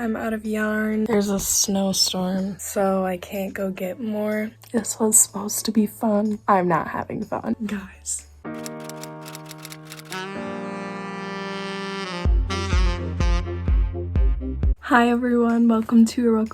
I'm out of yarn. There's a snowstorm, so I can't go get more. This was supposed to be fun. I'm not having fun, guys. Hi everyone, welcome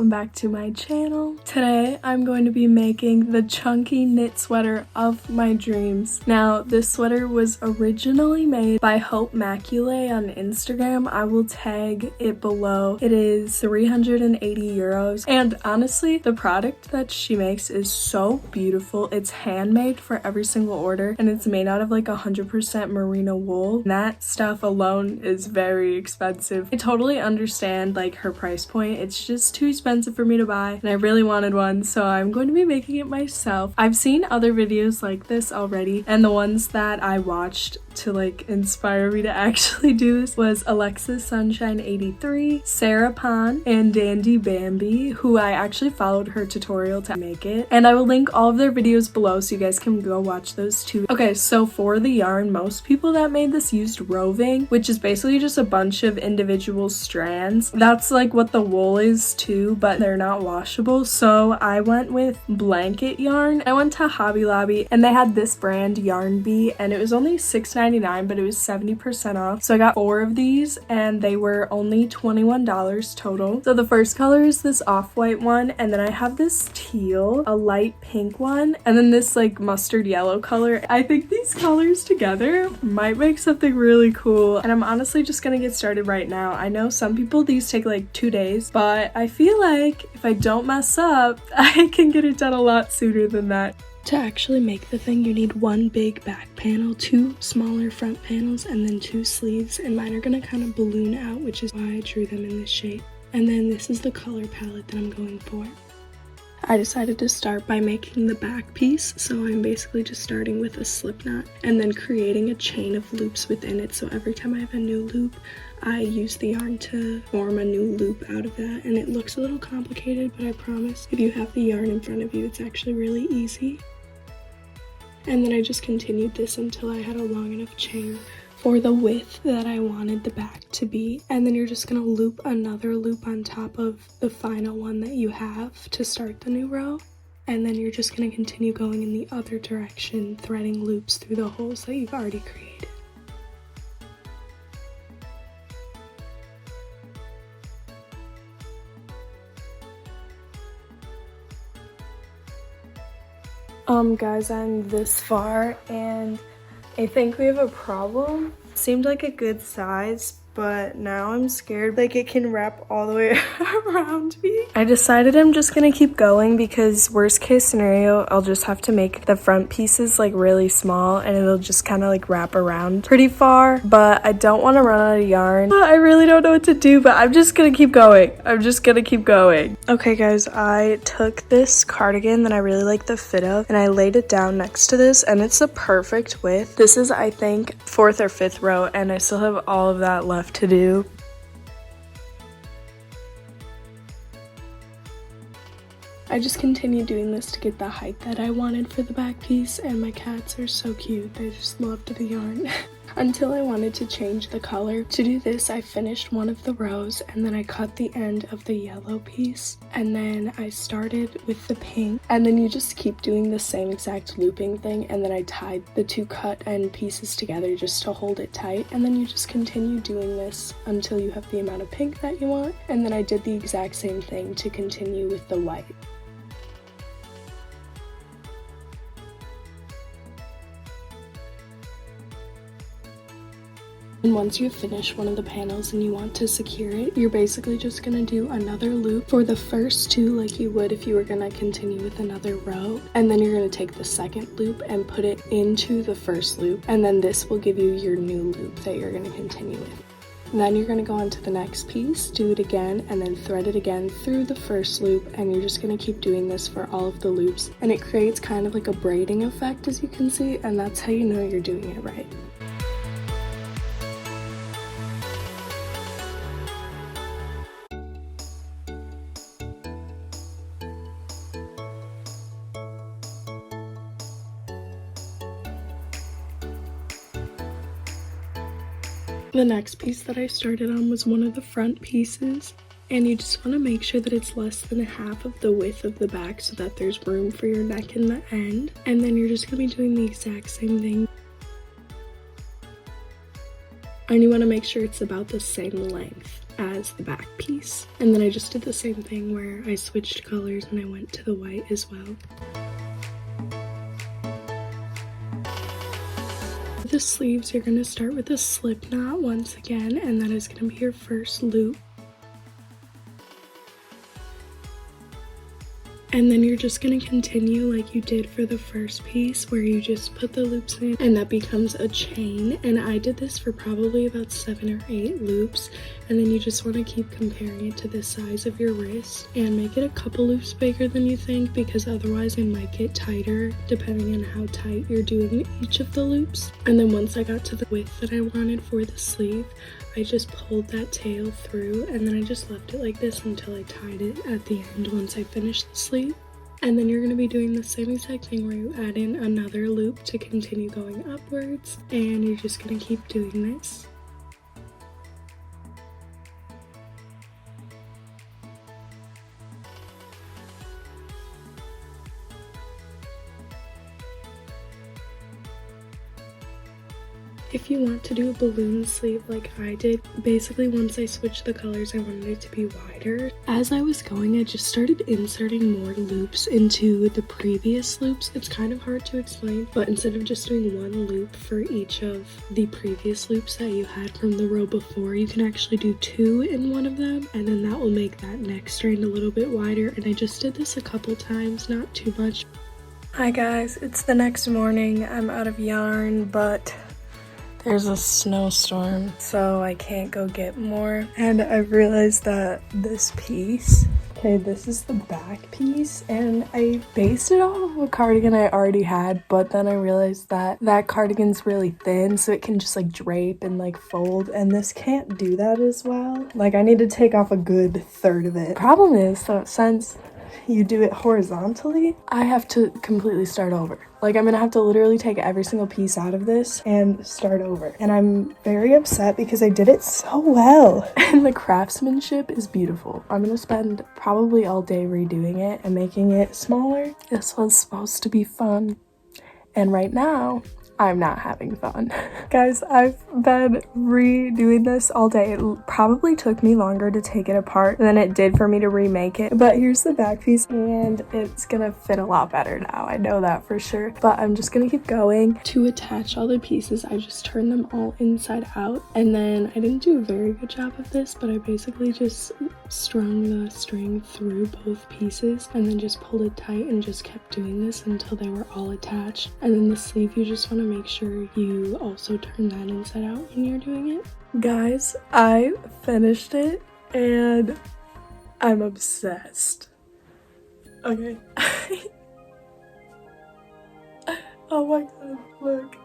back to my channel. Today I'm going to be making the chunky knit sweater of my dreams. Now this sweater was originally made by Hope Maculae on Instagram. I will tag it below. It is 380 euros, and honestly the product that she makes is so beautiful. It's handmade for every single order and it's made out of like 100% merino wool. And that stuff alone is very expensive. I totally understand like her price point. It's just too expensive for me to buy and I really wanted one, so I'm going to be making it myself. I've seen other videos like this already, and the ones that I watched to like inspire me to actually do this was Alexis Sunshine 83, Sarah Pan, and Dandy Bambi, who I actually followed her tutorial to make it, and I will link all of their videos below so you guys can go watch those too. Okay, so for the yarn, most people that made this used roving, which is basically just a bunch of individual strands. That's like what the wool is too, but they're not washable, so I went with blanket yarn. I went to Hobby Lobby and they had this brand Yarn Bee and it was only $6.99, but it was 70% off, so I got 4 of these and they were only $21 total. So the first color is this off-white one, and then I have this teal, a light pink one, and then this like mustard yellow color. I think these colors together might make something really cool, and I'm honestly just gonna get started right now. I know some people these take like 2 days, but I feel like if I don't mess up, I can get it done a lot sooner than that. To actually make the thing, you need 1 big back panel, 2 smaller front panels, and then 2 sleeves, and mine are gonna kind of balloon out, which is why I drew them in this shape. And then this is the color palette that I'm going for. I decided to start by making the back piece, so I'm basically just starting with a slip knot and then creating a chain of loops within it, so every time I have a new loop, I use the yarn to form a new loop out of that. And it looks a little complicated, but I promise if you have the yarn in front of you, it's actually really easy. And then I just continued this until I had a long enough chain for the width that I wanted the back to be. And then you're just gonna loop another loop on top of the final one that you have to start the new row. And then you're just gonna continue going in the other direction, threading loops through the holes that you've already created. Guys, I'm this far and I think we have a problem. Seemed like a good size, but now I'm scared like it can wrap all the way around me. I decided I'm just gonna keep going because worst case scenario, I'll just have to make the front pieces like really small and it'll just kind of like wrap around pretty far, but I don't want to run out of yarn. I really don't know what to do, but I'm just gonna keep going. Okay guys, I took this cardigan that I really like the fit of and I laid it down next to this, and it's the perfect width. This is I think 4th or 5th row and I still have all of that left to do. I just continued doing this to get the height that I wanted for the back piece, and my cats are so cute. They just loved the yarn. Until I wanted to change the color. To do this, I finished one of the rows and then I cut the end of the yellow piece, and then I started with the pink, and then you just keep doing the same exact looping thing, and then I tied the 2 cut end pieces together just to hold it tight, and then you just continue doing this until you have the amount of pink that you want, and then I did the exact same thing to continue with the white. And once you finish one of the panels and you want to secure it, you're basically just gonna do another loop for the first 2 like you would if you were gonna continue with another row. And then you're gonna take the second loop and put it into the first loop. And then this will give you your new loop that you're gonna continue with. And then you're gonna go on to the next piece, do it again, and then thread it again through the first loop, and you're just gonna keep doing this for all of the loops. And it creates kind of like a braiding effect, as you can see, and that's how you know you're doing it right. The next piece that I started on was one of the front pieces, And you just want to make sure that it's less than half of the width of the back so that there's room for your neck in the end. And then you're just going to be doing the exact same thing. And you want to make sure it's about the same length as the back piece. And then I just did the same thing where I switched colors and I went to the white as well. For the sleeves, you're going to start with a slip knot once again, and that is going to be your first loop. And then you're just going to continue like you did for the first piece, where you just put the loops in and that becomes a chain. And I did this for probably about 7 or 8 loops. And then you just want to keep comparing it to the size of your wrist and make it a couple loops bigger than you think, because otherwise it might get tighter depending on how tight you're doing each of the loops. And then once I got to the width that I wanted for the sleeve, I just pulled that tail through, and then I just left it like this until I tied it at the end once I finished the sleeve. And then you're going to be doing the same exact thing where you add in another loop to continue going upwards, and you're just going to keep doing this. If you want to do a balloon sleeve like I did, basically once I switched the colors I wanted it to be wider. As I was going, I just started inserting more loops into the previous loops. It's kind of hard to explain, but instead of just doing one loop for each of the previous loops that you had from the row before, you can actually do 2 in one of them, and then that will make that neck strand a little bit wider. And I just did this a couple times, not too much. Hi guys, it's the next morning. I'm out of yarn, but there's a snowstorm, so I can't go get more. And I realized that this piece, okay, this is the back piece, and I based it off of a cardigan I already had, but then I realized that that cardigan's really thin, so it can just like drape and like fold, and this can't do that as well. Like, I need to take off a good third of it. Problem is, though, since you do it horizontally, I have to completely start over. Like, I'm gonna have to literally take every single piece out of this and start over. And I'm very upset because I did it so well. And the craftsmanship is beautiful. I'm gonna spend probably all day redoing it and making it smaller. This was supposed to be fun. And right now, I'm not having fun. Guys, I've been redoing this all day. It probably took me longer to take it apart than it did for me to remake it. But here's the back piece, and it's gonna fit a lot better now. I know that for sure. But I'm just gonna keep going. To attach all the pieces, I just turned them all inside out. And then I didn't do a very good job of this, but I basically just strung the string through both pieces and then just pulled it tight and just kept doing this until they were all attached. And then the sleeve, you just want to make sure you also turn that inside out when you're doing it. Guys, I finished it and I'm obsessed. Okay. Oh my god, look.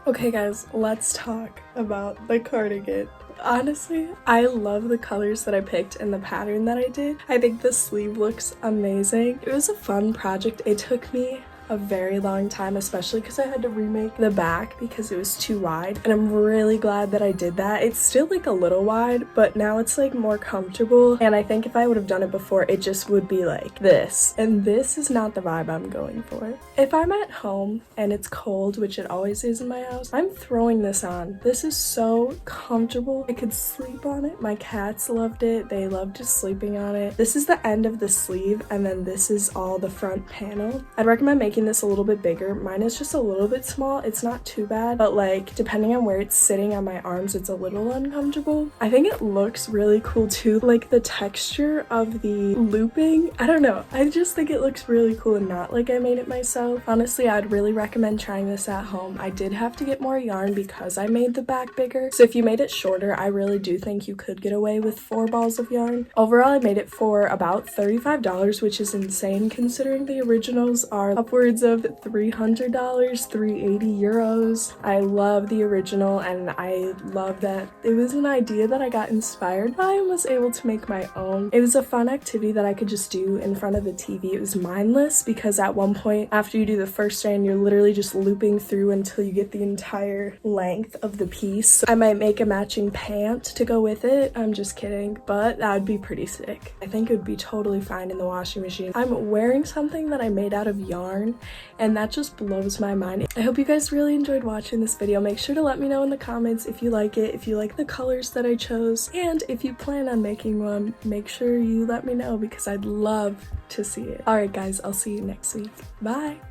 Okay guys, let's talk about the cardigan. Honestly, I love the colors that I picked and the pattern that I did. I think the sleeve looks amazing. It was a fun project. It took me a very long time, especially because I had to remake the back because it was too wide, and I'm really glad that I did that. It's still like a little wide, but now it's like more comfortable, and I think if I would have done it before, it just would be like this, and this is not the vibe I'm going for. If I'm at home and it's cold, which it always is in my house, I'm throwing this on. This is so comfortable. I could sleep on it. My cats loved it. They loved just sleeping on it. This is the end of the sleeve, and then this is all the front panel. I'd recommend making this a little bit bigger. Mine is just a little bit small. It's not too bad, but like depending on where it's sitting on my arms, it's a little uncomfortable. I think it looks really cool too, like the texture of the looping. I don't know, I just think it looks really cool and not like I made it myself. Honestly, I'd really recommend trying this at home. I did have to get more yarn because I made the back bigger, so if you made it shorter, I really do think you could get away with 4 balls of yarn. Overall, I made it for about $35, which is insane considering the originals are upwards upwards of $300, 380 euros. I love the original, and I love that it was an idea that I got inspired by and was able to make my own. It was a fun activity that I could just do in front of the TV. It was mindless because at one point after you do the first strand, you're literally just looping through until you get the entire length of the piece. So I might make a matching pant to go with it. I'm just kidding, but that would be pretty sick. I think it would be totally fine in the washing machine. I'm wearing something that I made out of yarn, and that just blows my mind. I hope you guys really enjoyed watching this video. Make sure to let me know in the comments if you like it, if you like the colors that I chose, and if you plan on making one, make sure you let me know because I'd love to see it. Alright guys, I'll see you next week. Bye!